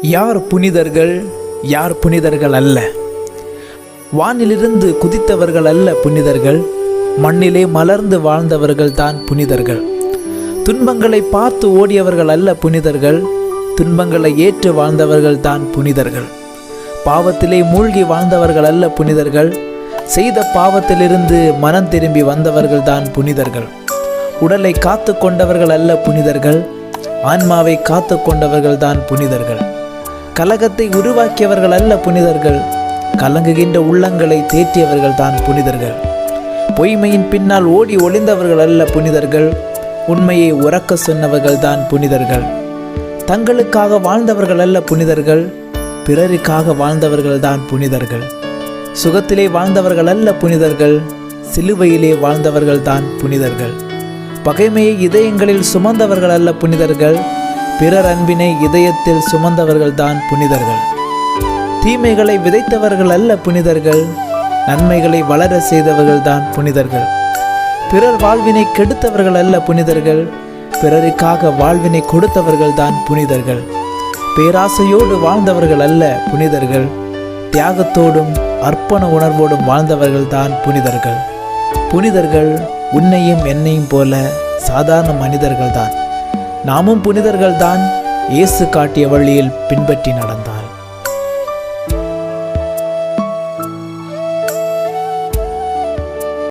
யார் புனிதர்கள், யார் புனிதர்கள் அல்ல? வானிலிருந்து குதித்தவர்கள் அல்ல புனிதர்கள், மண்ணிலே மலர்ந்து வாழ்ந்தவர்கள் தான் புனிதர்கள். துன்பங்களை பார்த்து ஓடியவர்கள் அல்ல புனிதர்கள், துன்பங்களை ஏற்று வாழ்ந்தவர்கள் தான் புனிதர்கள். பாவத்திலே மூழ்கி வாழ்ந்தவர்கள் அல்ல புனிதர்கள், செய்த பாவத்திலிருந்து மனம் திரும்பி வந்தவர்கள் தான் புனிதர்கள். உடலை காத்து கொண்டவர்கள் அல்ல புனிதர்கள், ஆன்மாவை காத்து கொண்டவர்கள் தான் புனிதர்கள். கலகத்தை உருவாக்கியவர்கள் அல்ல புனிதர்கள், கலங்குகின்ற உள்ளங்களை தேற்றியவர்கள் தான் புனிதர்கள். பொய்மையின் பின்னால் ஓடி ஒளிந்தவர்கள் அல்ல புனிதர்கள், உண்மையை உறக்க சொன்னவர்கள் தான் புனிதர்கள். தங்களுக்காக வாழ்ந்தவர்கள் அல்ல புனிதர்கள், பிறருக்காக வாழ்ந்தவர்கள் தான் புனிதர்கள். சுகத்திலே வாழ்ந்தவர்கள் அல்ல புனிதர்கள், சிலுவையிலே வாழ்ந்தவர்கள் தான் புனிதர்கள். பகைமையை இதயங்களில் சுமந்தவர்கள் அல்ல புனிதர்கள், பிறர் அன்பினை இதயத்தில் சுமந்தவர்கள் தான் புனிதர்கள். தீமைகளை விதைத்தவர்கள் அல்ல புனிதர்கள், நன்மைகளை வளர செய்தவர்கள் தான் புனிதர்கள். பிறர் வாழ்வினை கெடுத்தவர்கள் அல்ல புனிதர்கள், பிறருக்காக வாழ்வினை கொடுத்தவர்கள் தான் புனிதர்கள். பேராசையோடு வாழ்ந்தவர்கள் அல்ல புனிதர்கள், தியாகத்தோடும் அர்ப்பண உணர்வோடும் வாழ்ந்தவர்கள் தான் புனிதர்கள். புனிதர்கள் உன்னையும் என்னையும் போல சாதாரண மனிதர்கள் தான். நாமும் புனிதர்கள் தான், இயேசு காட்டிய வழியில் பின்பற்றி நடந்தார்.